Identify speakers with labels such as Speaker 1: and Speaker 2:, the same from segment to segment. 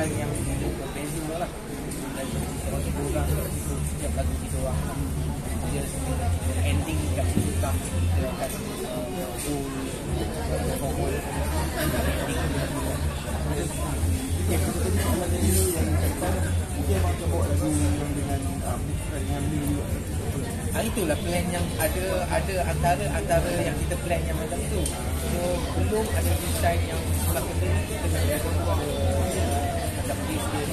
Speaker 1: orang yang berbeza lah. Dan kalau kita orang setiap lagu kita orang dia ending kat situ kan kita akan full formal ending yang kita tadi sama tadi yang cakap mungkin abang akan bawa lagu yang dengan itulah plan yang ada antara yang kita plan yang macam tu. So belum ada design yang sebelah benda ni kita nak buat macam list dia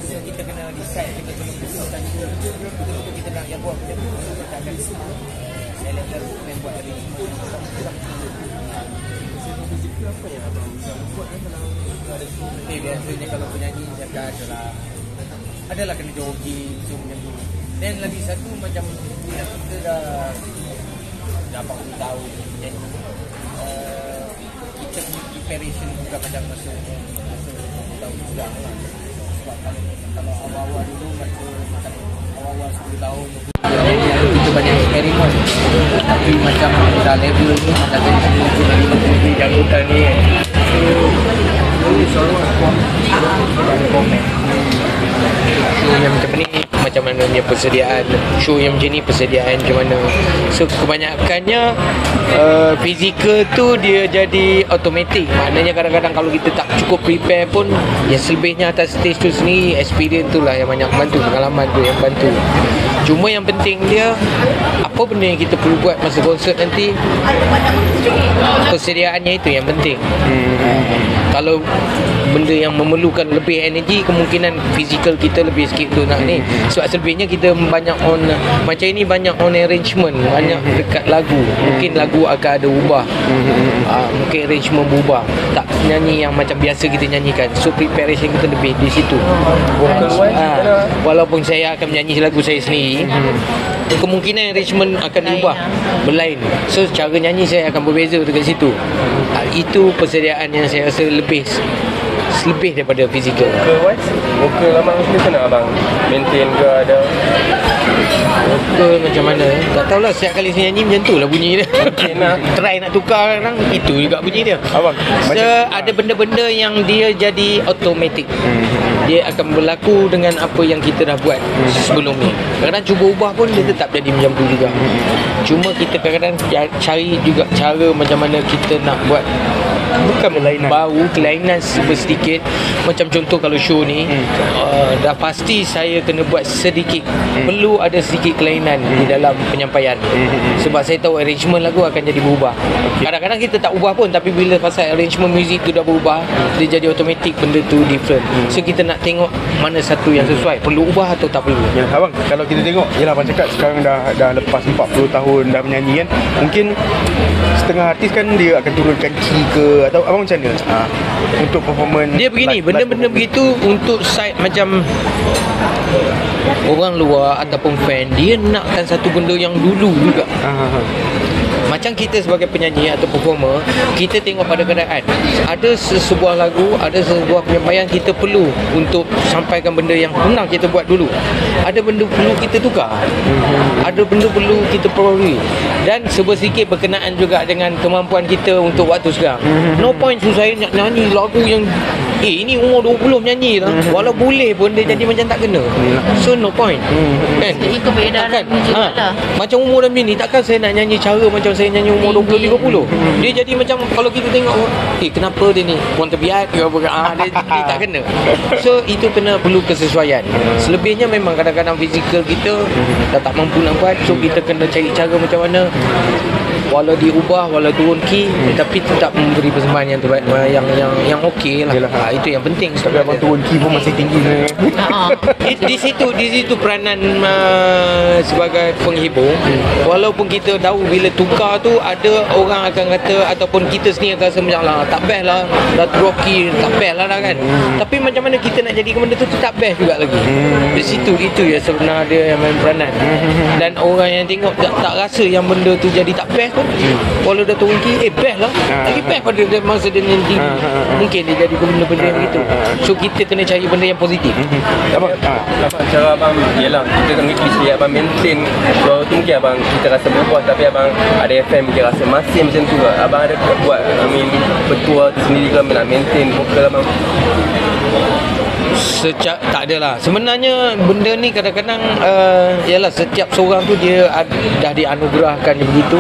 Speaker 1: so kita kena decide kita kena putuskan betul-betul kita nak yang buat macam tu. So kita akan select lagu plan buat dari apa yang abang buat kalau ada show. Biasanya kalau penyanyi cakap adalah kena jogging macam tu. Dan lagi satu macam kita dah 40 tahun dan kita punya preparation bukan macam masa tahun sekarang lah. Sebab kalau awal-awal dulu macam awal-awal 10 tahun kita banyak eksperimen. Tapi macam dah level ni dah jadi jangkutan ni so selalu komen show yang macam ni macam mana punya persediaan, show yang macam ni persediaan macam mana. So kebanyakannya fizikal tu dia jadi automatic. Maknanya kadang-kadang kalau kita tak cukup prepare pun yang selebihnya atas stage tu sendiri experience tu lah yang banyak bantu, pengalaman tu yang bantu. Cuma yang penting dia apa benda yang kita perlu buat masa konsert nanti, persediaannya itu yang penting. Kalau benda yang memerlukan lebih energi, kemungkinan fizikal kita lebih sikit tu nak ni. Sebab selebihnya kita banyak on macam ini, banyak on arrangement, banyak dekat lagu. Mungkin lagu akan ada ubah, mungkin arrangement berubah, tak nyanyi yang macam biasa kita nyanyikan. So preparation kita lebih di situ. Walaupun saya akan menyanyi lagu saya sendiri, kemungkinan arrangement akan diubah, berlain. So cara nyanyi saya akan berbeza dekat situ. Itu persediaan yang saya rasa lebih daripada fizikal.
Speaker 2: Vokal abang macam mana abang maintain ke ada?
Speaker 1: Vokal macam mana? Tak tahulah, setiap kali saya nyanyi macam tu lah bunyi dia. Try nak tukar kadang itu juga bunyi dia.
Speaker 2: Abang
Speaker 1: ada benda-benda yang dia jadi automatic. Dia akan berlaku dengan apa yang kita dah buat sebelum ni. Kadang-kadang cuba ubah pun dia tetap jadi macam tu juga. Cuma kita kadang-kadang cari juga cara macam mana kita nak buat bukan kelainan baru, kelainan sedikit. Macam contoh kalau show ni dah pasti saya kena buat sedikit, perlu ada sedikit kelainan di dalam penyampaian. Sebab saya tahu arrangement lagu akan jadi berubah. Kadang-kadang kita tak ubah pun, tapi bila pasal arrangement muzik tu dah berubah, dia jadi automatic benda tu different. So kita nak tengok mana satu yang sesuai, perlu ubah atau tak perlu.
Speaker 2: Ya, abang, kalau kita tengok, yalah abang cakap sekarang dah lepas 40 tahun dah menyanyi kan, mungkin setengah artis kan dia akan turunkan key ke, atau abang macam mana untuk performance
Speaker 1: dia begini, benda-benda begitu untuk side macam orang luar ataupun fan, dia nakkan satu benda yang dulu juga. Macam kita sebagai penyanyi atau performer, kita tengok pada keadaan. Ada sebuah lagu, ada sebuah penyampaian kita perlu untuk sampaikan benda yang pernah kita buat dulu. Ada benda perlu kita tukar, ada benda perlu kita perbarui. Dan sedikit berkenaan juga dengan kemampuan kita untuk waktu sekarang. No point saya nak nyanyi lagu yang ini umur 20 menyanyi lah. Walau boleh pun dia jadi macam tak kena. So no point. Kan?
Speaker 3: Jadi kebedaran muzik lah.
Speaker 1: Macam umur dah ni, takkan saya nak nyanyi cara macam saya nyanyi umur 20-30. Dia jadi macam kalau kita tengok, kenapa dia ni orang terbiat ke apa, dia tak kena. So itu kena perlu kesesuaian. Selebihnya memang kadang-kadang fizikal kita dah tak mampu nak buat. So kita kena cari cara macam mana walau diubah, walau turun key, tapi tetap memberi persembahan yang terbaik, yang okey lah. Itu yang penting.
Speaker 2: Tapi abang turun key pun masih tinggi
Speaker 1: di situ peranan sebagai penghibur. Walaupun kita tahu bila tukar tu ada orang akan kata, ataupun kita sendiri akan rasa macam lah tak best lah, dah drop key, tak best lah kan. Tapi macam mana kita nak jadikan benda tu tak best juga lagi. Di situ itu ya sebenarnya dia yang main peranan. Dan orang yang tengok tak rasa yang benda tu jadi tak best, pun kalau dah turun key best lah. Lagi best pada masa dia nyanyi. Mungkin dia jadi benda-benda yang begitu. So kita kena cari benda yang positif.
Speaker 2: Abang,
Speaker 4: Cara abang, yelah, kita kan mesti abang maintain. So tu mungkin abang kita rasa berubah, tapi abang ada FM mungkin rasa masih macam tu lah. Abang ada buat, betul tu sendiri ke nak maintain vokal abang?
Speaker 1: Tak adalah. Sebenarnya benda ni kadang-kadang yalah, setiap seorang tu dia dah dianugerahkan begitu.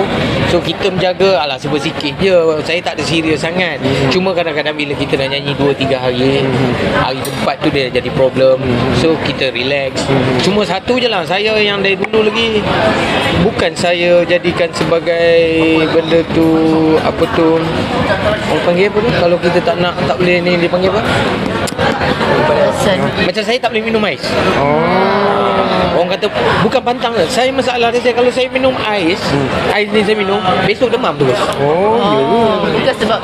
Speaker 1: So kita menjaga sebersikit je. Saya tak ada serius sangat. Cuma kadang-kadang bila kita dah nyanyi 2-3 hari, hari keempat tu dia jadi problem. So kita relax. Cuma satu je lah, saya yang dari dulu lagi, bukan saya jadikan sebagai benda tu apa tu, orang panggil apa tu, kalau kita tak nak, tak boleh ni, dia panggil apa, macam saya tak boleh minum ais. Orang kata bukan pantang lah. Saya masalah dia, kalau saya minum ais ni saya minum, besok demam terus.
Speaker 3: Bukan sebab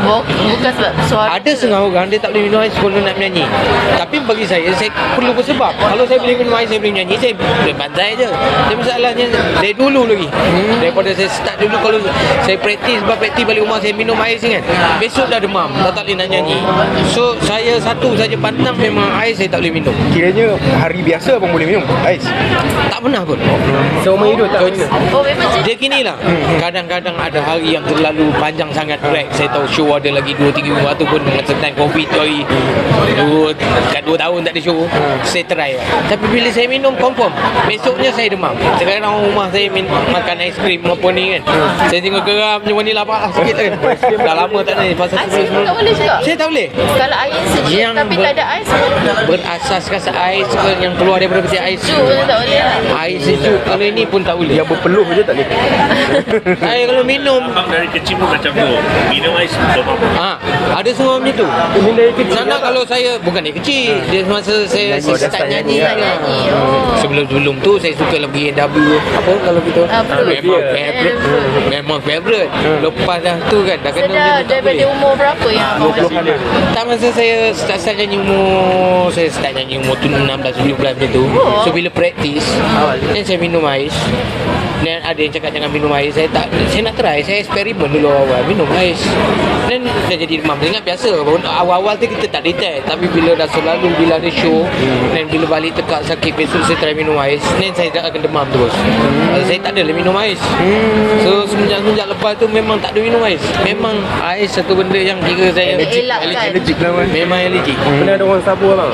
Speaker 3: suara.
Speaker 1: Ada setengah orang dia tak boleh minum ais kalau nak menyanyi. Tapi bagi saya perlu bersebab. Kalau saya boleh minum ais, saya boleh menyanyi, saya boleh bantai je. Tapi masalahnya dari dulu lagi, daripada saya start dulu, kalau saya praktis balik rumah, saya minum ais kan, besok dah demam, tak boleh nak nyanyi. So saya satu saja pantang, memang ais saya tak boleh minum.
Speaker 2: kiranya hari biasa abang boleh minum ais?
Speaker 1: Tak pernah pun.
Speaker 4: Seumur hidup tak minum?
Speaker 3: Oh memang macam
Speaker 1: Dia gini lah, kadang-kadang ada hari yang terlalu panjang sangat track. Saya tahu show ada lagi 2-3 minggu tu pun, masa time COVID tu hari 2 tahun tak ada show, saya try lah. Tapi bila saya minum confirm besoknya saya demam. Sekarang rumah saya makan aiskrim apa ni kan, saya tengok geram macam vanila parah sikit kan. Dah lama tak naik pasal
Speaker 3: ais pun tak boleh juga.
Speaker 1: saya tak boleh.
Speaker 3: Kalau air sejuk
Speaker 1: Yang
Speaker 3: tapi tak ada ais
Speaker 1: berasaskan ais ke yang keluar daripada peti ais.
Speaker 3: sejuk pun tak boleh lah.
Speaker 1: Air sejuk kalau ini pun tak boleh.
Speaker 2: Yang berpeluh je tak boleh.
Speaker 1: Saya kalau minum
Speaker 5: Abang dari kecil pun macam tu. Minum ais demam.
Speaker 1: ada semua macam tu.
Speaker 4: Dari kecil
Speaker 1: Nana kalau saya bukan dari kecil, dia masa saya start nyanyi
Speaker 3: Start
Speaker 1: kan.
Speaker 3: nyanyi. Oh.
Speaker 1: Sebelum tu saya suka lagu AW apa kalau gitu. Memang favorite. Lepas dah tu kan dah kena
Speaker 3: Sedar
Speaker 1: macam tu tak
Speaker 3: daripada
Speaker 1: boleh.
Speaker 3: umur berapa yang abang macam
Speaker 1: Tak, masa saya start nyanyi saya start nyanyi umur tu 16-17 macam tu. So bila praktis dan saya minum ais, dan ada yang cakap jangan minum ais, saya nak try, saya eksperimen dulu awal minum ais, dan dah jadi demam. Ingat biasa awal-awal tu kita tak detect, tapi bila dah selalu bila ada show dan bila balik tekak sakit, besok saya try minum ais, dan saya tak akan demam terus. Saya tak adalah minum ais. So semenjak lepas tu memang tak ada minum ais. Memang ais satu benda yang kira saya
Speaker 2: Allergic lah man.
Speaker 1: memang allergic.
Speaker 4: Pernah ada orang sabu abang?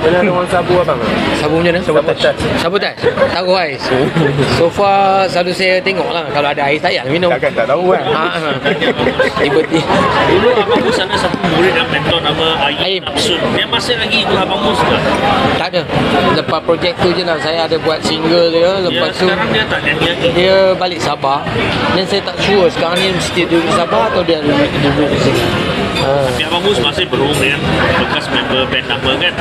Speaker 4: Pernah ada orang sabu abang?
Speaker 1: Sabu macam mana? Sabotaj. Taruh ais. So far selalu saya tengok lah, kalau ada ais tak payah minum.
Speaker 2: Takkan tak tahu kan.
Speaker 1: Tiba-tiba
Speaker 5: Dulu Abang Mus ada satu murid yang mentor nama
Speaker 1: Aim.
Speaker 5: Aim Absun. Dia masih lagi ikut Abang Mus ke?
Speaker 1: tak ada. Lepas projek tu je lah saya ada buat single dia. Lepas tu
Speaker 5: Sekarang dia tak nyanyi lagi.
Speaker 1: dia balik Sabah, dan saya tak sure sekarang ni mesti duduk Sabah atau dia duduk di sini.
Speaker 5: Tapi Abang Mus masih berhubung dengan bekas member band lama kan?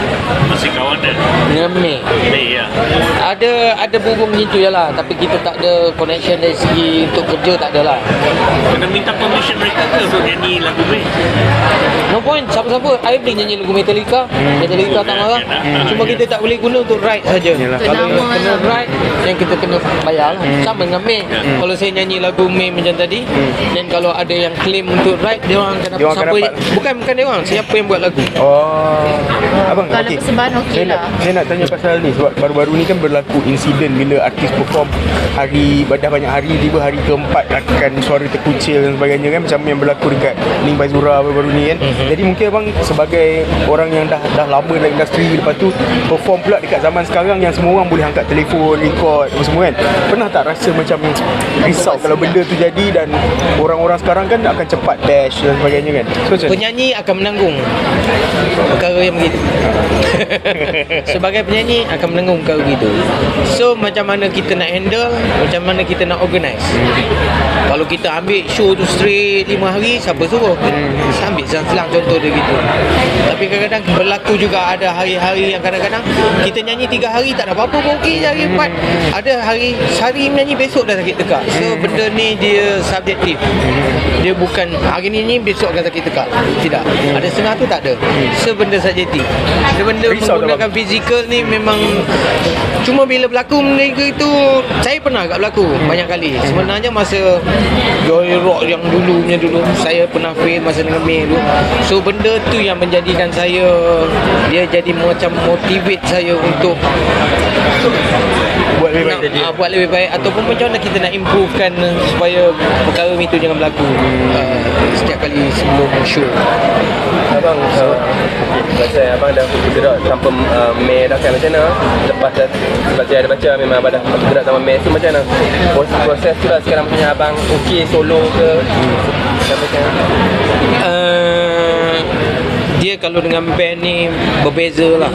Speaker 5: Masih kawan kan?
Speaker 1: Ngemeh.
Speaker 5: Ya.
Speaker 1: Ada berhubung gitu je lah, tapi kita tak ada connection dari segi untuk kerja, tak ada lah.
Speaker 5: Kena minta permission mereka ke untuk nyanyi lagu ni?
Speaker 1: No point, siapa-siapa I boleh nyanyi lagu Metallica. Metallica tak marah. Cuma kita tak boleh guna untuk right saja. Kalau
Speaker 3: Nama
Speaker 1: kena
Speaker 3: lah.
Speaker 1: right, yang kita kena bayar lah. Sama dengan May. Kalau saya nyanyi lagu May macam tadi, dan kalau ada yang claim untuk right, dia orang akan
Speaker 2: Dia orang
Speaker 1: dapat
Speaker 2: akan
Speaker 1: siapa.
Speaker 2: dapat.
Speaker 1: Bukan dia orang, siapa yang buat lagu.
Speaker 2: Abang,
Speaker 3: Kalau
Speaker 2: okey.
Speaker 3: persembahan okey lah.
Speaker 2: Saya nak tanya pasal ni sebab baru-baru ni kan berlaku insiden bila artis perform dah banyak hari, tiba hari keempat akan suara terkucil dan sebagainya kan, macam yang berlaku dekat Ning Baizura baru-baru ni kan. Jadi mungkin abang sebagai orang yang dah lama dalam industri, lepas tu perform pula dekat zaman sekarang yang semua orang boleh angkat telefon, record apa semua kan, pernah tak rasa macam risau kalau benda tu jadi dan orang-orang sekarang kan akan cepat bash dan sebagainya kan? So macam
Speaker 1: Penyanyi akan menanggung perkara yang begitu. Sebagai penyanyi akan menanggung perkara begitu. So macam mana kita nak handle, macam mana kita nak organize. Kalau kita ambil show tu straight 5 hari, siapa suruh? Kita ambil selang-selang contoh dia gitu. Tapi kadang-kadang berlaku juga ada hari-hari yang kadang-kadang kita nyanyi 3 hari tak ada apa-apa pun okey je, hari 4 ada hari sehari menyanyi, besok dah sakit tekak. So benda ni dia subjektif. Dia bukan hari ni besok akan sakit tekak. Tidak. Ada setengah tu tak ada. So benda subjektif. Benda
Speaker 2: Risau tak,
Speaker 1: menggunakan fizikal ni memang cuma bila berlaku benda itu saya pernah agak berlaku banyak kali. Sebenarnya masa Joy Rock yang dulu saya pernah fail masa dengan Mei tu. So benda tu yang menjadikan saya, dia jadi macam motivate saya untuk
Speaker 2: Buat lebih baik tadi.
Speaker 1: buat lebih baik ataupun macam mana kita nak improvekan supaya perkara itu jangan berlaku setiap kali sebelum show.
Speaker 4: Abang, macam abang dah bergerak tanpa Mei dah kan macam mana? Lepas dah, sebab saya ada baca memang abang dah bergerak tanpa Mei tu macam mana? Proses tu lah sekarang macam abang okey solo ke? Macam mana?
Speaker 1: Dia kalau dengan band ni berbeza lah.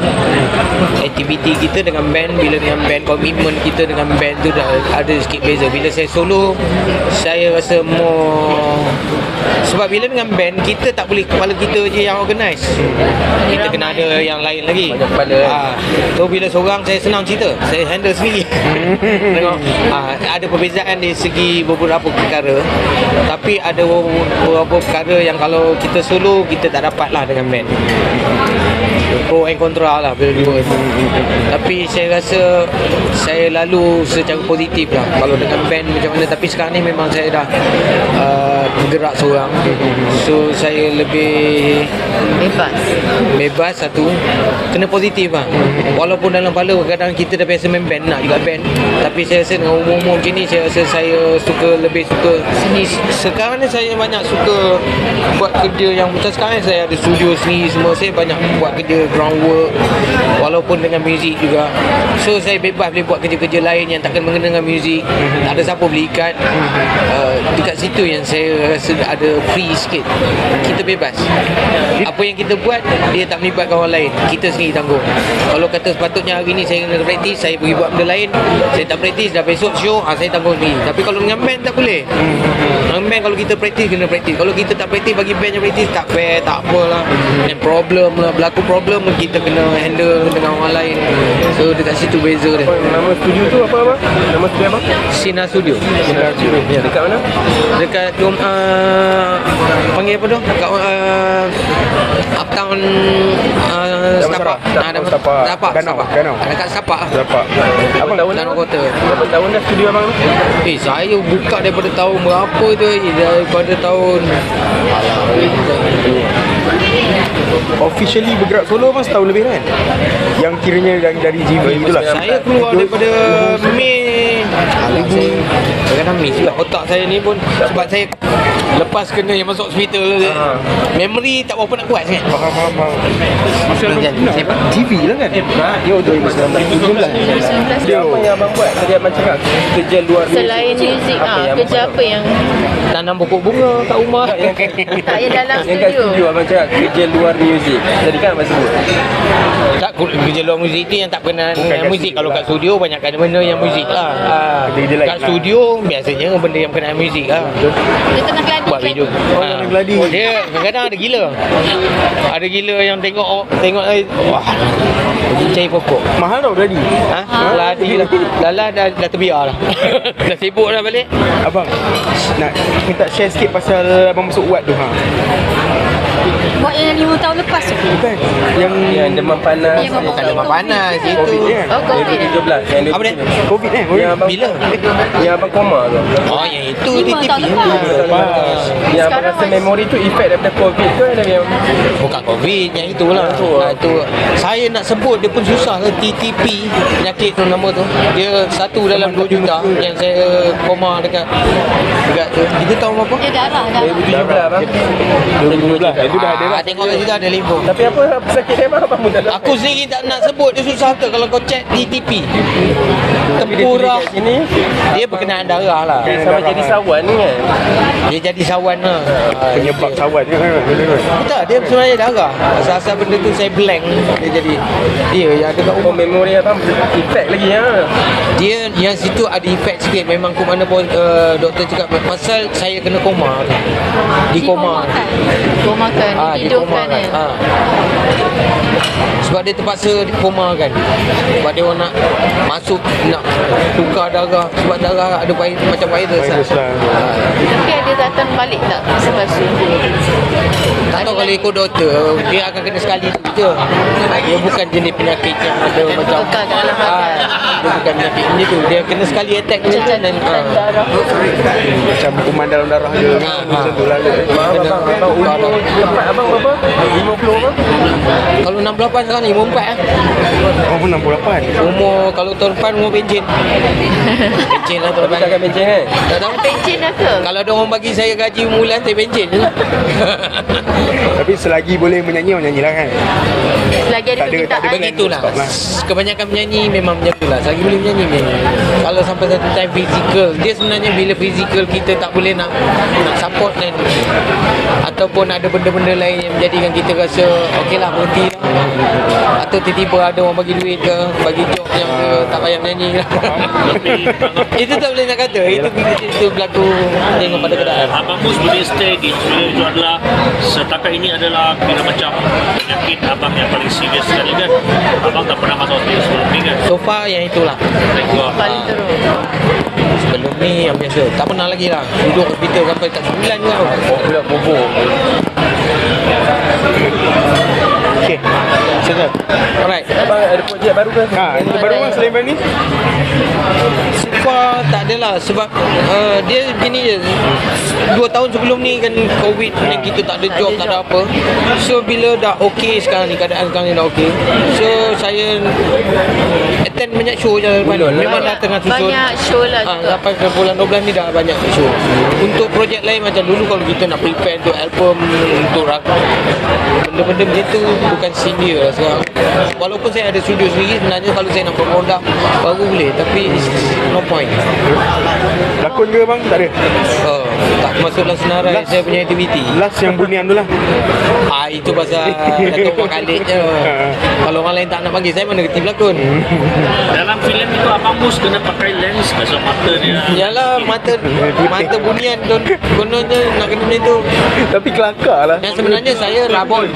Speaker 1: Aktiviti kita dengan band, bila dengan band, komitmen kita dengan band tu dah ada sikit beza. Bila saya solo, saya rasa more, sebab bila dengan band kita tak boleh kepala kita je yang organize, kita kena ada yang lain lagi.
Speaker 4: Banyak kepala kan?
Speaker 1: So bila seorang saya senang cerita, saya handle sendiri. Tengok, ada perbezaan dari segi beberapa perkara, tapi ada beberapa perkara yang kalau kita solo kita tak dapat lah dengan band. Pro and kontra lah bila dua tu. Tapi saya rasa saya lalu secara positif lah kalau dengan band macam mana. Tapi sekarang ni memang saya dah bergerak seorang, so saya lebih bebas. Satu, kena positif lah. Walaupun dalam kepala kadang kita dah biasa main band, nak juga band, tapi saya rasa dengan umur-umur macam ni, saya rasa saya lebih suka sendiri. Sekarang ni saya banyak suka buat kerja yang macam sekarang ni saya ada studio sendiri semua. Saya banyak buat kerja groundwork walaupun dengan muzik juga. So saya bebas boleh buat kerja-kerja lain yang takkan mengenai dengan muzik. Tak ada siapa beli ikat. Dekat situ yang saya rasa ada free sikit. Kita bebas. Apa yang kita buat, dia tak melibatkan orang lain. Kita sendiri tanggung. Kalau kata sepatutnya hari ni saya kena praktis, saya pergi buat benda lain, saya tak praktis, dah besok show, saya tanggung sendiri. Tapi kalau dengan band tak boleh. Dengan band kalau kita praktis, kena praktis. Kalau kita tak praktis, bagi band yang praktis, tak fair, tak apalah. Dan problem lah, berlaku problem, kita kena handle dengan orang lain. So dekat situ beza dia.
Speaker 4: Nama studio tu apa abang? Nama studio abang?
Speaker 1: Sinar Studio.
Speaker 4: Sinar Studio. Dekat mana?
Speaker 1: Dekat panggil apa tu? Dekat Uptown Setapak.
Speaker 2: Setapak. Danau.
Speaker 1: Dekat Setapak.
Speaker 2: Berapa?
Speaker 4: Abang tahun
Speaker 1: Danau Kota.
Speaker 4: berapa tahun dah studio abang tu?
Speaker 1: Saya buka daripada tahun berapa tu? Daripada tahun
Speaker 2: Officially bergerak solo mas tahun lebih kan? Yang kiranya dari GV itulah.
Speaker 1: saya keluar daripada Mei. Kadang-kadang Mei juga otak saya ni pun, sebab saya lepas kena yang masuk hospital memory tak berapa nak kuat sangat.
Speaker 2: Faham.
Speaker 1: Masa
Speaker 2: GV lah kan? Yo 2019.
Speaker 4: Dia apa yang abang buat? Tadi abang cakap kerja luar
Speaker 3: Selain muzik, kerja apa yang
Speaker 1: tanam pokok bunga kat rumah.
Speaker 3: tak yang dalam
Speaker 4: yang kat studio
Speaker 3: studio?
Speaker 4: abang cakap kerja luar muzik. Tadi kan abang sebut.
Speaker 1: Tak, kerja luar muzik tu yang tak berkenaan
Speaker 2: Bukan
Speaker 1: dengan
Speaker 2: kat
Speaker 1: muzik.
Speaker 2: studio
Speaker 1: Kalau
Speaker 2: lah.
Speaker 1: kat studio banyak kan benda yang muzik lah.
Speaker 2: Kerja-kerja lain
Speaker 1: Kat
Speaker 2: lah.
Speaker 1: studio biasanya benda yang berkenaan muzik lah.
Speaker 3: Dia tengah keladi
Speaker 1: Buat video.
Speaker 2: tengah geladi.
Speaker 1: Dia kadang-kadang ada gila. Ada gila yang tengok wah, cari pokok.
Speaker 2: Mahal tau geladi.
Speaker 1: Ladi lah. Dah terbiar lah. Dah sibuk dah balik.
Speaker 2: Abang nak minta share sikit pasal abang masuk wad tu
Speaker 3: Buat yang 5 tahun lepas tu.
Speaker 2: Bukan
Speaker 4: Yang demam panas.
Speaker 3: Yang
Speaker 1: Bukan demam panas itu.
Speaker 2: Covid kan?
Speaker 3: Oh, Covid.
Speaker 4: 2017 yang
Speaker 1: Apa dia?
Speaker 2: Covid kan?
Speaker 4: Yang abang
Speaker 1: Bila?
Speaker 4: Yang abang koma tu.
Speaker 1: Oh, yang itu di
Speaker 3: 5
Speaker 1: TV.
Speaker 3: tahun lepas.
Speaker 4: Yang abang
Speaker 3: Sekarang
Speaker 4: rasa
Speaker 3: masih-
Speaker 4: memori tu efek daripada Covid ke ada yang
Speaker 1: Bukan Covid, yang itulah. Itu saya nak sebut dia pun susah ke, TTP penyakit tu nama tu. Dia satu dalam 2 juta yang saya koma dekat tu. Kita tahu apa?
Speaker 3: Dia darah dah.
Speaker 4: 2017 abang.
Speaker 2: 2017 itu dah ada lah.
Speaker 1: Tengok kat situ ada info.
Speaker 4: Tapi apa sakit dia abang pun tak tahu.
Speaker 1: Aku sendiri tak nak sebut, dia susah ke kalau kau check TTP.
Speaker 4: Tapi dia tulis
Speaker 1: Tempurah.
Speaker 4: kat sini
Speaker 1: Dia berkenaan darah lah.
Speaker 4: dia sampai jadi sawan ni kan.
Speaker 1: Dia jadi sawan lah.
Speaker 2: Penyebab sawan kan?
Speaker 1: Tak, dia sebenarnya darah. Asal-asal benda tu saya blank. Dia jadi dia yang ada kat
Speaker 4: Oh
Speaker 1: rumah.
Speaker 4: memori abang efek lagi ya.
Speaker 1: Dia yang situ ada efek sikit. Memang ke mana pun doktor cakap pasal saya kena koma. Di koma.
Speaker 3: Komakan. Dihidupkan
Speaker 1: dikomakan.
Speaker 3: kan.
Speaker 1: Sebab dia terpaksa dikomakan. Sebab dia orang nak masuk, nak tukar darah. Sebab darah ada macam virus
Speaker 2: Virus lah.
Speaker 3: Tapi ada datang balik tak selepas tu?
Speaker 1: Tak tahu kalau ikut doktor, dia akan kena sekali tu je. Dia bukan jenis penyakit yang ada macam
Speaker 3: Kekal kat dalam
Speaker 1: dia bukan penyakit ni tu. Dia kena sekali attack macam tu dan
Speaker 2: Macam kuman dalam darah dia. Macam tu lah.
Speaker 4: Abang umur tempat abang berapa? 50 apa?
Speaker 1: kalau 68 sekarang ni, umur 4 lah.
Speaker 2: Oh, 68.
Speaker 1: Umur kalau tahun depan umur pencen. Pencen lah tahun
Speaker 4: Tapi
Speaker 1: depan.
Speaker 4: takkan menceng kan?
Speaker 1: Tak tahu.
Speaker 3: Pencen dah ke?
Speaker 1: Kalau ada orang bagi saya gaji bulan, saya pencen je lah.
Speaker 2: Tapi selagi boleh menyanyi, orang nyanyilah kan.
Speaker 3: Lagi ada
Speaker 2: Tak ada- tak ada
Speaker 3: permintaan.
Speaker 2: plan.
Speaker 1: Itulah.
Speaker 2: Stop lah.
Speaker 1: Kebanyakan penyanyi memang macam itulah. Selagi boleh menyanyi. Kalau sampai satu time fizikal, dia sebenarnya bila fizikal kita tak boleh nak support dan ataupun ada benda-benda lain yang menjadikan kita rasa okeylah berhenti lah. Atau tiba-tiba ada orang bagi duit ke, bagi job yang ke, tak payah menyanyi lah. Itu tak boleh nak kata. Itu berlaku tengok pada keadaan.
Speaker 5: Abang Mus boleh stay di Australia itu adalah setakat ini adalah kira macam penyakit abang yang paling serius sekali kan. Abang tak pernah masuk hospital sebelum ni kan.
Speaker 1: So far yang itulah.
Speaker 5: Thank God.
Speaker 3: Paling teruk.
Speaker 1: Sebelum ni yang biasa. Tak pernah lagi lah. Duduk hospital sampai tak sebulan juga.
Speaker 4: Oh, budak bubur.
Speaker 2: Okay. Settle.
Speaker 1: Alright.
Speaker 4: Abang ada projek baru ke?
Speaker 2: Itu baru lah selain band ni.
Speaker 1: So far tak adalah sebab dia begini je. 2 tahun sebelum ni kan COVID ni kita tak ada job, tak ada apa. So bila dah okey sekarang ni, keadaan sekarang ni dah okey. So saya attend banyak show je lepas ni. Memang dah tengah susun.
Speaker 3: Banyak show lah juga.
Speaker 1: Sampai ke bulan 12 ni dah banyak show. Untuk projek lain macam dulu kalau kita nak prepare untuk album, untuk benda-benda macam tu bukan senior lah sekarang. Walaupun saya ada studio sendiri, sebenarnya kalau saya nak buat produk baru boleh, tapi no point.
Speaker 2: Lakon ke bang? Tak ada.
Speaker 1: Tak masuk dalam senarai saya punya aktiviti.
Speaker 2: Last yang Bunian tu lah.
Speaker 1: Itu pasal Datuk Mak Khalid je. Kalau orang lain tak nak panggil saya, mana kerti berlakon.
Speaker 5: Dalam filem itu Abang Mus kena pakai lens pasal mata dia.
Speaker 1: Yalah, mata Bunian kononnya nak kena macam tu.
Speaker 2: Tapi kelakar lah.
Speaker 1: Yang sebenarnya saya rabon.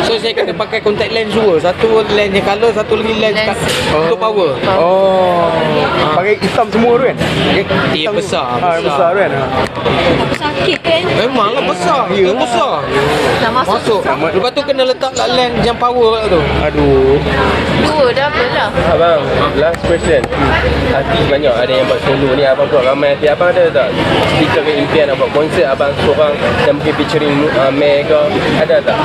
Speaker 1: So saya kena pakai contact lens dua. Satu lens yang colour, satu lagi lens untuk power.
Speaker 2: Oh. Pakai hitam semua tu kan?
Speaker 1: Dia besar.
Speaker 2: Besar tu kan?
Speaker 3: Sakit kan?
Speaker 1: Memanglah besar. Dia besar.
Speaker 3: Nak masuk.
Speaker 1: Lepas tu kena letak kat lens yang power kat tu.
Speaker 2: Aduh.
Speaker 3: Dua dah apa lah.
Speaker 4: Abang, last question. Artis banyak ada yang buat solo ni, abang buat ramai artis. Abang ada tak stiker ke impian nak buat konsert abang seorang yang mungkin featuring Meg ke? Ada tak?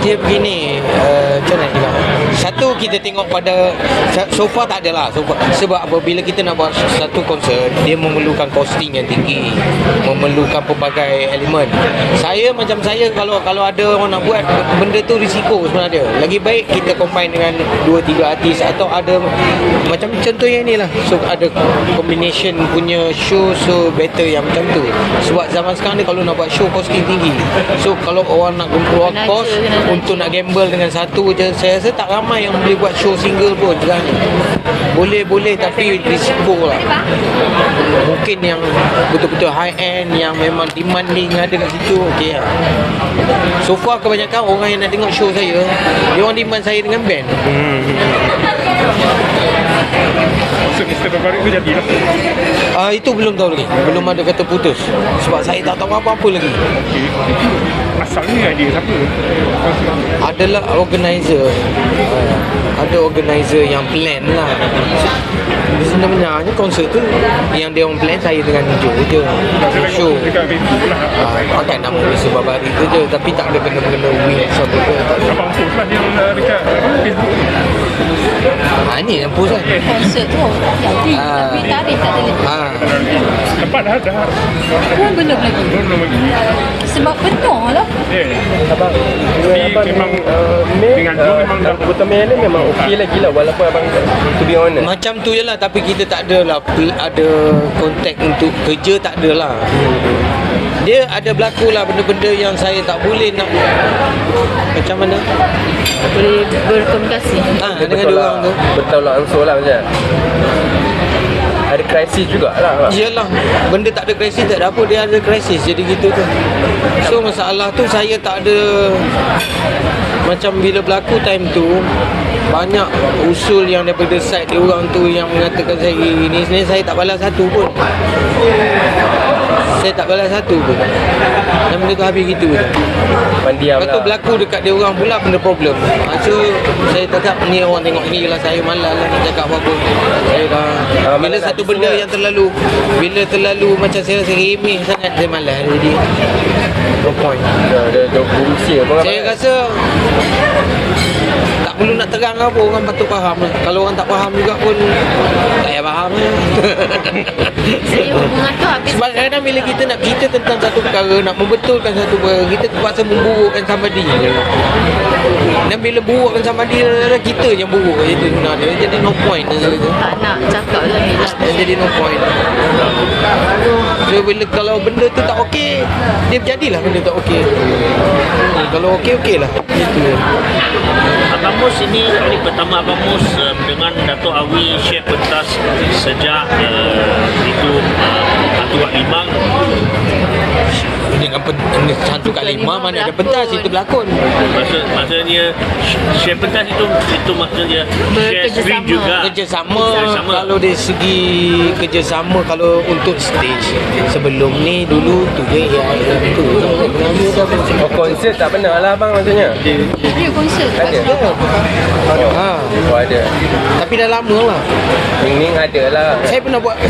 Speaker 1: Dia begini, macam mana cakap? Satu, kita tengok pada so far tak adalah. Sebab apabila kita nak buat satu konsert, dia memerlukan costing yang tinggi, memerlukan pelbagai elemen. Saya macam saya, kalau ada orang nak buat benda tu risiko sebenarnya. Lagi baik kita combine dengan 2-3 artis atau ada macam contoh yang ni lah. So ada combination punya show, so better yang macam tu. Sebab zaman sekarang ni kalau nak buat show costing tinggi. So kalau orang nak keluar kos untuk nak gamble dengan satu je, saya rasa tak ramai yang boleh buat show single pun sekarang ni. Boleh tapi risiko lah. Mungkin yang betul-betul high end, yang memang demanding ada kat situ, okey lah. So far kebanyakan orang yang nak tengok show saya, dia orang demand saya dengan band.
Speaker 2: So Mr. Babarik tu jadilah.
Speaker 1: Itu belum tahu lagi. Belum ada kata putus. Sebab saya tak tahu apa-apa lagi.
Speaker 2: Asalnya idea siapa?
Speaker 1: Adalah organizer. Ada organizer yang plan lah. Sebenarnya konsert tu yang dia orang plan, saya dengan Joe je show.
Speaker 2: Dekat Facebook lah.
Speaker 1: Pakai nama Mr. Babari tu je, tapi tak ada kena-kena wings apa ke, tak ada.
Speaker 2: Abang post lah yang dekat Facebook.
Speaker 1: Ni yang post kan.
Speaker 3: Konsert tu jadi tapi tarikh tak ada lagi.
Speaker 2: Tempat dah ada.
Speaker 3: Pun belum lagi.
Speaker 2: Belum lagi.
Speaker 3: Sebab penuh lah.
Speaker 4: Abang,
Speaker 2: Tapi memang dengan Joe memang dah
Speaker 4: Utama ni memang okey lagi lah walaupun abang to be honest.
Speaker 1: Macam tu je lah, tapi kita tak ada lah ada kontak untuk kerja, tak ada lah. Dia ada berlaku lah benda-benda yang saya tak boleh nak, macam mana
Speaker 3: Boleh berkomunikasi.
Speaker 1: dengan dia orang tu.
Speaker 4: Bertolak ansur lah macam. Ada krisis jugalah.
Speaker 1: Yelah, benda tak ada krisis tak ada apa, dia ada krisis, jadi gitu tu. So masalah tu saya tak ada. Macam bila berlaku time tu, banyak usul yang daripada side dia orang tu yang mengatakan saya ini, sebenarnya saya tak balas satu pun. Saya tak balas satu pun. Dan benda tu habis gitu je.
Speaker 4: Pandiam
Speaker 1: Lepas tu
Speaker 4: lah.
Speaker 1: berlaku dekat dia orang pula benda problem. So saya cakap ni orang tengok ni lah, saya malas lah nak cakap apa-apa. Saya dah bila
Speaker 4: malas
Speaker 1: satu
Speaker 4: nak
Speaker 1: benda
Speaker 4: bising
Speaker 1: yang terlalu macam saya rasa remeh sangat, saya malas. Jadi no point.
Speaker 4: Dah berusia pun.
Speaker 1: Saya rasa tak perlu nak terang apa, orang patut faham lah. Kalau orang tak faham juga pun tak payah faham lah.
Speaker 3: Saya hubungan tu habis.
Speaker 1: Sebab kadang-kadang bila kita nak cerita tentang satu perkara, nak membetulkan satu perkara, kita terpaksa memburukkan somebody. Dan bila burukkan somebody, kita yang buruk itu sebenarnya. Jadi no point.
Speaker 3: Tak nak cakap lagi lah.
Speaker 1: Jadi no point. So bila kalau benda tu tak okey, dia berjadilah benda tak okey. Kalau okey lah. Gitu.
Speaker 5: Abang Mus ini kali pertama Abang Mus dengan Dato' Awi share pentas sejak itu Hantu Wak Limang.
Speaker 1: Dengan Hantu Kak Lima mana ada pentas, itu berlakon.
Speaker 5: Maksudnya share pentas itu maksudnya share screen juga.
Speaker 1: Kerjasama.
Speaker 5: Kerjasama.
Speaker 1: Kalau dari segi kerjasama, kalau untuk stage sebelum ni dulu tu je ya itu.
Speaker 4: Oh, konsert tak pernah lah abang maksudnya.
Speaker 3: Dia konsert.
Speaker 4: Ada.
Speaker 1: Ha.
Speaker 4: Oh ada.
Speaker 1: Tapi dah lama lah.
Speaker 4: Ning ada lah.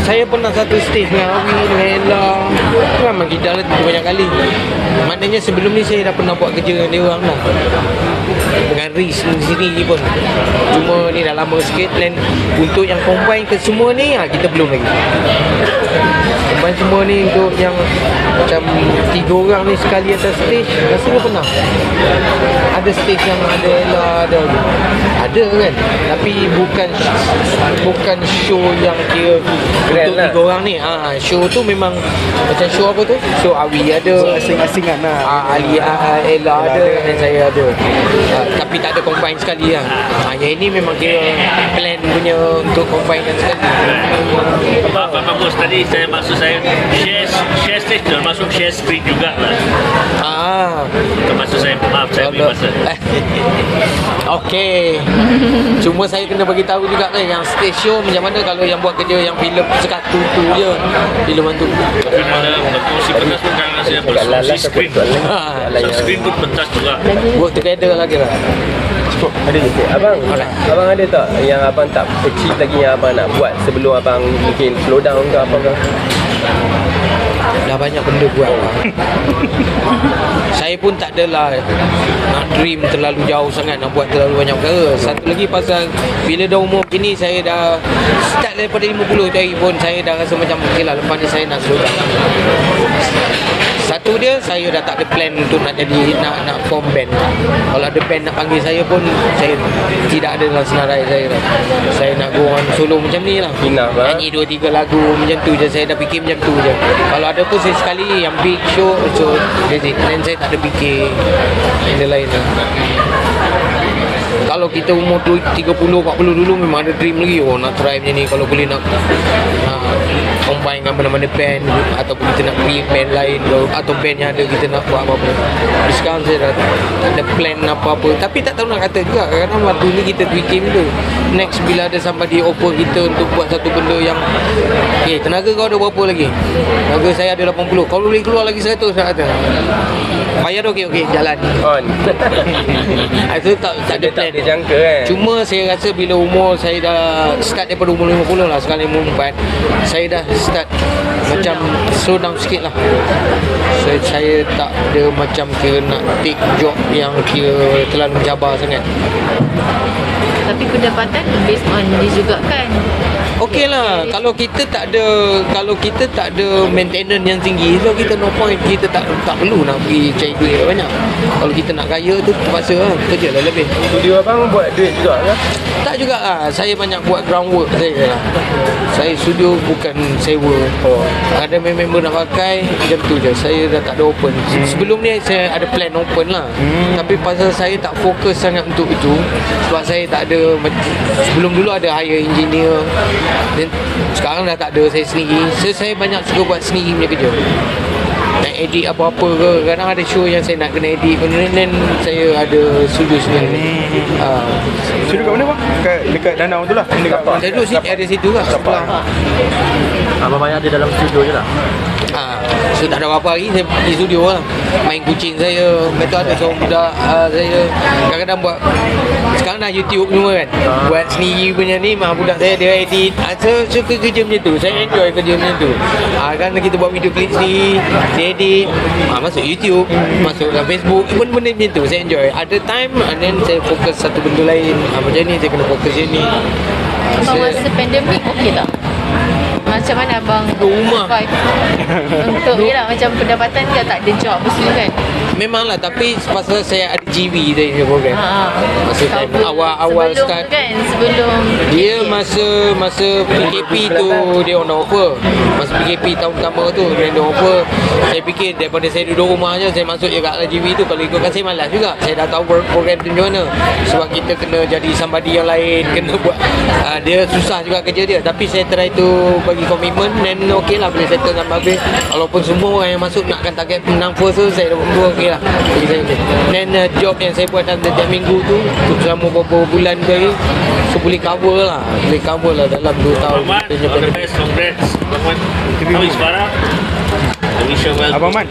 Speaker 1: Saya pernah satu stage dengan Awi, dengan Ella. Memang kita dah banyak kali. Maknanya sebelum ni saya dah pernah buat kerja dengan dia orang lah. Dengan Riz sini pun. Cuma ni dah lama sikit. Dan untuk yang combine ke semua ni, kita belum lagi. Combine semua ni untuk yang macam 3 orang ni sekali atas stage, rasa dia pernah. Ada stage yang ada Ella, ada kan. Tapi bukan show yang kira
Speaker 4: Grand
Speaker 1: untuk
Speaker 4: lah.
Speaker 1: 3 orang ni. Show tu memang macam show apa tu? Show Awi ada,
Speaker 2: Asing-asingan lah.
Speaker 1: Ali, Ella ada, dan saya ada. Tapi tak ada combine sekali lah. Yang ini memang kira plan punya untuk combine kan sekali.
Speaker 5: Abang Mus tadi maksud saya share stage termasuk share screen juga lah. Termasuk saya, maaf saya beri masa.
Speaker 1: Okey. Cuma saya kena bagi tahu juga kan yang stage show macam mana kalau yang buat kerja yang filem sekatu tu je. Filem tu.
Speaker 5: Tapi mana berfungsi pentas pun kan saya berfungsi screen. So screen pun pentas juga.
Speaker 1: Work together lagi lah.
Speaker 2: Cukup. Ada je.
Speaker 4: Abang, abang ada tak yang abang tak achieve lagi yang abang nak buat sebelum abang mungkin slow down ke apa ke?
Speaker 1: Dah banyak benda buat lah. Saya pun tak adalah nak dream terlalu jauh sangat, nak buat terlalu banyak perkara. Satu lagi pasal bila dah umur begini, saya dah start daripada 50 tu hari pun saya dah rasa macam okey lah, lepas ni saya nak slow down. Satu dia, saya dah tak ada plan untuk nak jadi nak form band. Kalau ada band nak panggil saya pun, saya tidak ada dalam senarai saya dah. Saya nak go on solo macam ni lah.
Speaker 4: Enough lah.
Speaker 1: Nyanyi 2-3 lagu macam tu je. Saya dah fikir macam tu je. Kalau ada pun saya sekali yang big show, so that's it. Dan saya tak ada fikir benda lain lah. Kalau kita umur 30-40 dulu memang ada dream lagi. Oh nak try macam ni. Kalau boleh nak combine dengan mana-mana band, ataupun kita nak create band lain, atau band yang ada kita nak buat apa-apa. Tapi sekarang saya dah tak ada plan apa-apa. Tapi tak tahu nak kata juga. Kadang-kadang waktu ni kita fikir benda. Next bila ada somebody offer kita untuk buat satu benda yang tenaga kau ada berapa lagi? Tenaga saya ada 80. Kau boleh keluar lagi 100 saya kata. Bayar okey jalan.
Speaker 4: On.
Speaker 1: Itu tak ada plan.
Speaker 4: Dia jangka kan.
Speaker 1: Cuma saya rasa bila umur saya dah start daripada umur 50 lah, sekarang umur 4, saya dah start macam slow down sikit lah. Saya tak ada macam kira nak take job yang kira terlalu mencabar sangat.
Speaker 3: Tapi pendapatan based on dia juga kan.
Speaker 1: Okey lah, kalau kita tak ada maintenance yang tinggi, so kita no point, kita tak perlu nak pergi cari duit banyak. Kalau kita nak kaya tu terpaksa lah, kerja lah lebih.
Speaker 4: Studio abang buat duit juga ke?
Speaker 1: Tak juga lah, saya banyak buat groundwork saya lah. Saya studio bukan sewa. Ada member nak pakai, macam tu je. Saya dah tak ada open. Sebelum ni saya ada plan open lah. Tapi pasal saya tak fokus sangat untuk itu, sebab saya tak ada, sebelum dulu ada hire engineer, dan sekarang dah tak ada, saya sendiri. Saya banyak suka buat sendiri punya kerja. Nak edit apa-apa ke, kadang ada show yang saya nak kena edit pun, dan saya ada studio sendiri.
Speaker 2: Studio kat mana bang? Dekat danau tu lah.
Speaker 1: Saya duduk situ, ada situ lah sebelah.
Speaker 6: Abang banyak ada dalam studio je lah.
Speaker 1: So tak ada apa-apa lagi, saya pergi studio lah. Main kucing saya. Betul ada seorang budak saya kadang-kadang buat. Sekarang dah YouTube semua kan. Buat sendiri punya ni, budak saya dia edit. Saya suka kerja macam tu. Saya enjoy kerja macam tu. Kan kita buat video klip sendiri, dia edit, masuk YouTube, masuk dalam Facebook, benda-benda macam tu. Saya enjoy. Ada time and then saya fokus satu benda lain. Macam ni saya kena fokus sini.
Speaker 3: Masa pandemik okey tak? Macam mana abang
Speaker 1: rumah.
Speaker 3: survive untuk yelah macam pendapatan dia tak ada job apa semua kan?
Speaker 1: Memanglah, tapi pasal saya ada GV tadi punya program. Masa time awal
Speaker 3: sebelum
Speaker 1: start
Speaker 3: kan, sebelum
Speaker 1: dia masa PKP tu dia on offer. Masa PKP tahun pertama tu dia offer. Saya fikir daripada saya duduk rumah je, saya masuk je kat GV tu. Kalau ikutkan saya malas juga. Saya dah tahu program tu macam mana. Sebab kita kena jadi somebody yang lain, kena buat dia susah juga kerja dia. Tapi saya try tu bagi komitmen dan okey lah boleh settle sampai habis. Walaupun semua orang yang masuk nakkan target menang first tu, saya dapat dua okey lah bagi saya. Dan job yang saya buat dalam setiap minggu tu selama beberapa bulan tu so boleh cover lah dalam 2 tahun.
Speaker 5: Ahmad, all the best, congrats. Ahmad, how is Farah? I wish you well.
Speaker 2: Abang Man,